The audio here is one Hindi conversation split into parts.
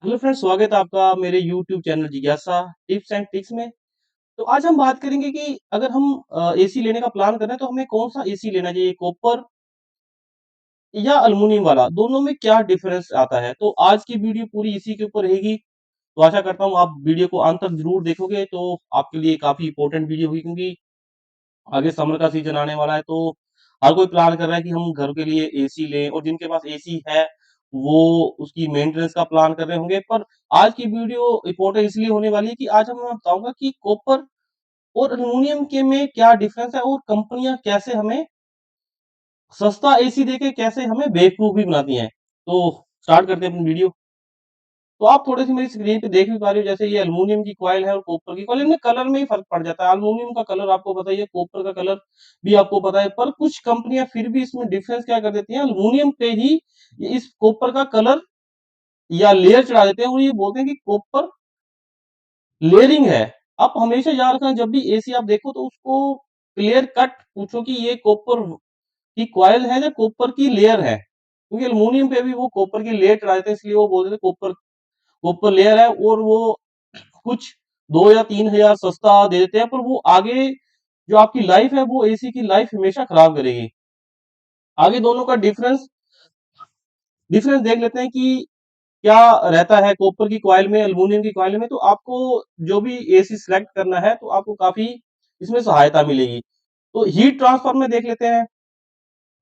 हेलो फ्रेंड्स, स्वागत है आपका मेरे यूट्यूब चैनल जिज्ञासा टिप्स एंड ट्रिक्स में। तो आज हम बात करेंगे कि अगर हम एसी लेने का प्लान कर रहे हैं तो हमें कौन सा एसी लेना चाहिए, कॉपर या अल्युमिनियम वाला, दोनों में क्या डिफरेंस आता है। तो आज की वीडियो पूरी इसी के ऊपर रहेगी। तो आशा करता हूँ आप वीडियो को अंत तक जरूर देखोगे, तो आपके लिए काफी इंपॉर्टेंट वीडियो होगी, क्योंकि आगे समर का सीजन आने वाला है। तो हर कोई प्लान कर रहा है कि हम घर के लिए एसी लें, और जिनके पास एसी है वो उसकी मेंटेनेंस का प्लान कर रहे होंगे। पर आज की वीडियो इंपॉर्टेंट इसलिए होने वाली है कि आज मैं बताऊंगा कि कॉपर और एल्युमिनियम के में क्या डिफरेंस है, और कंपनियां कैसे हमें सस्ता एसी देके कैसे हमें बेवकूफ भी बनाती हैं। तो स्टार्ट करते हैं अपनी वीडियो। तो आप थोड़ी सी मेरी स्क्रीन पे देख भी पा रहे हो, जैसे ये एल्युमिनियम की कॉइल है और कॉपर की कॉइल, इनमें कलर में ही फर्क पड़ जाता है। एल्युमिनियम का कलर आपको पता ही है, कॉपर का कलर भी आपको पता है, पर कुछ कंपनियां फिर भी इसमें डिफरेंस क्या कर देती हैं, एल्युमिनियम पे ही इस कॉपर का कलर या लेयर चढ़ा देते हैं, और ये बोलते हैं कि कॉपर लेयरिंग है। आप हमेशा याद रखना, जब भी एसी आप देखो तो उसको क्लियर कट पूछो कि ये कॉपर की कॉइल है या कॉपर की लेयर है, क्योंकि एल्युमिनियम पे भी वो कॉपर की लेयर चढ़ा देते हैं, इसलिए वो बोलते हैं कॉपर कॉपर लेयर है। और वो कुछ 2 या 3 हजार सस्ता दे देते हैं, पर वो आगे जो आपकी लाइफ है, वो एसी की लाइफ हमेशा खराब करेगी। आगे दोनों का डिफरेंस डिफरेंस देख लेते हैं कि क्या रहता है कॉपर की कॉइल में, एल्युमिनियम की कॉइल में। तो आपको जो भी एसी सिलेक्ट करना है तो आपको काफी इसमें सहायता मिलेगी। तो हीट ट्रांसफर में देख लेते हैं।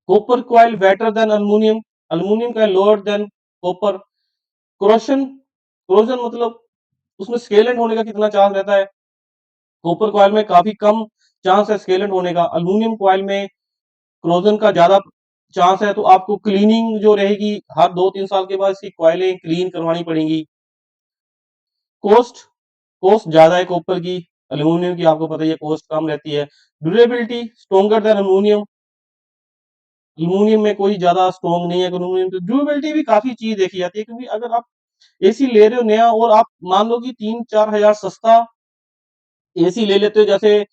Copper coil better than aluminium, aluminium का लोअर देन कॉपर। क्रोशन क्रोजन मतलब उसमें स्केलेंट होने का कितना चांस रहता है। कॉपर कॉइल में काफी कम चांस है स्केलेंट होने का, एल्युमिनियम कॉइल में क्रोजन का ज्यादा चांस है। तो आपको क्लीनिंग जो रहेगी, हर 2-3 साल के बाद इसकी कॉइलें क्लीन करवानी पड़ेंगी। कॉस्ट कॉस्ट ज्यादा है कॉपर की, एल्युमिनियम की आपको पता ही है कॉस्ट कम रहती है। Durability stronger than aluminium, aluminium में कोई ज्यादा स्ट्रॉन्ग नहीं है एल्युमिनियम। तो ड्यूरेबिलिटी भी काफी चीज देखी जाती है, क्योंकि अगर आप एसी ले रहे हो नया, और आप मान लो कि 3-4 हजार सस्ता एसी ले लेते हो, जैसे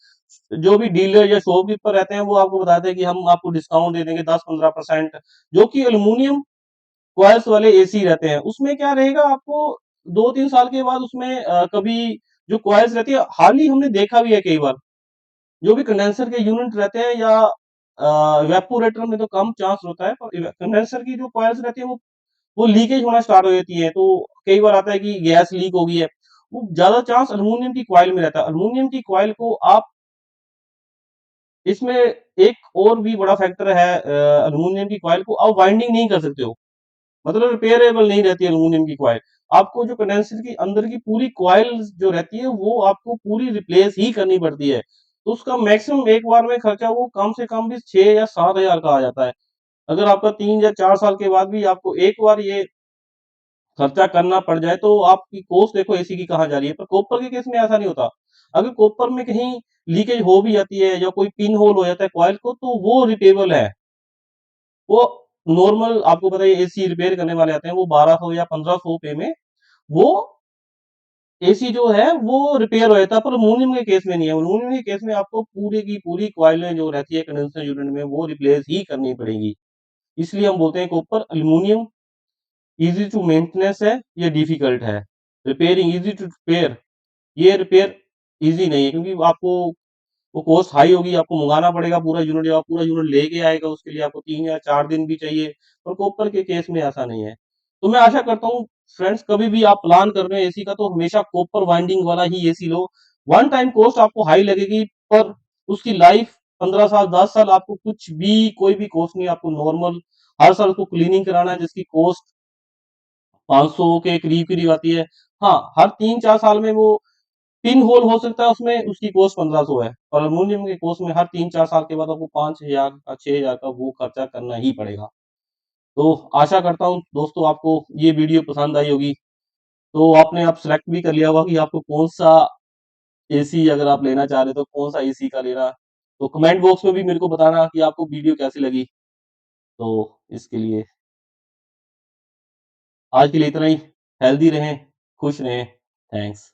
जो भी डीलर या शॉपकीपर रहते हैं वो आपको बताते हैं कि हम आपको डिस्काउंट दे देंगे 10-15%, जो कि एल्युमिनियम कॉइल्स वाले एसी रहते हैं, उसमें क्या रहेगा, आपको 2-3 साल के बाद उसमें कभी जो कॉइल्स रहती है, हाल ही हमने देखा भी है कई बार, जो भी कंडेंसर के यूनिट रहते हैं या वेपोरेटर में तो कम चांस होता है, पर कंडेंसर की जो कॉइल्स रहती है वो लीकेज होना स्टार्ट हो जाती है। तो कई बार आता है कि गैस लीक हो गई है, वो ज्यादा चांस एल्युमिनियम की कॉइल में रहता है। एल्युमिनियम की कॉइल को आप इसमें एक और भी बड़ा फैक्टर है, एल्युमिनियम की कॉइल को आप वाइंडिंग नहीं कर सकते हो, मतलब रिपेयरेबल नहीं रहती एल्युमिनियम की कॉइल। आपको जो कंडेंसर की अंदर की पूरी कॉइल जो रहती है वो आपको पूरी रिप्लेस ही करनी पड़ती है। तो उसका मैक्सिमम एक बार में खर्चा वो कम से कम भी 6 या 7 हजार का आ जाता है। अगर आपका 3 या 4 साल के बाद भी आपको एक बार ये खर्चा करना पड़ जाए, तो आपकी कॉस्ट देखो एसी की कहाँ जा रही है। पर कॉपर के केस में ऐसा नहीं होता। अगर कॉपर में कहीं लीकेज हो भी जाती है या कोई पिन होल हो जाता है कॉइल को, तो वो रिपेबल है। वो नॉर्मल आपको पता है एसी रिपेयर करने वाले आते हैं, वो 1200 या 1500 पे में वो एसी जो है वो रिपेयर हो जाता है। पर अल्युमिनियम के केस में नहीं है, अल्युमिनियम के केस में आपको पूरी की पूरी कॉइलें जो रहती है कंडेंसर यूनिट में वो रिप्लेस ही करनी पड़ेगी। इसलिए हम बोलते हैं कि ऊपर अल्युमिनियम इजी टू मेंटेनेंस है, ये डिफिकल्ट है। रिपेयरिंग इजी टू रिपेयर, ये रिपेयर इजी नहीं है, क्योंकि आपको वो कॉस्ट हाई होगी, आपको मंगाना पड़ेगा पूरा यूनिट, जब आप पूरा यूनिट लेके आएगा उसके लिए आपको 3 या 4 दिन भी चाहिए। पर कॉपर के केस में ऐसा नहीं है। तो मैं आशा करता हूँ फ्रेंड्स, कभी भी आप प्लान कर रहे हो एसी का, तो हमेशा कॉपर वाइंडिंग वाला ही एसी लो। वन टाइम कॉस्ट आपको हाई लगेगी, पर उसकी लाइफ 15 साल 10 साल आपको कुछ भी कोई भी कॉस्ट नहीं, आपको नॉर्मल हर साल उसको क्लीनिंग कराना है, जिसकी कॉस्ट 500 के करीब करीब आती है। हाँ, हर 3-4 साल में वो पिन होल हो सकता है, उसमें उसकी कॉस्ट 1500 है, और अल्युमिनियम की कॉस्ट में हर 3-4 साल के बाद आपको 5 हजार का 6 हजार का वो खर्चा करना ही पड़ेगा। तो आशा करता हूँ दोस्तों आपको ये वीडियो पसंद आई होगी। तो आपने आप सिलेक्ट भी कर लिया होगा कि आपको कौन सा एसी, अगर आप लेना चाह रहे हो तो कौन सा एसी का लेना। तो कमेंट बॉक्स में भी मेरे को बताना कि आपको वीडियो कैसी लगी। तो इसके लिए आज के लिए इतना ही। हेल्दी रहें, खुश रहें। थैंक्स।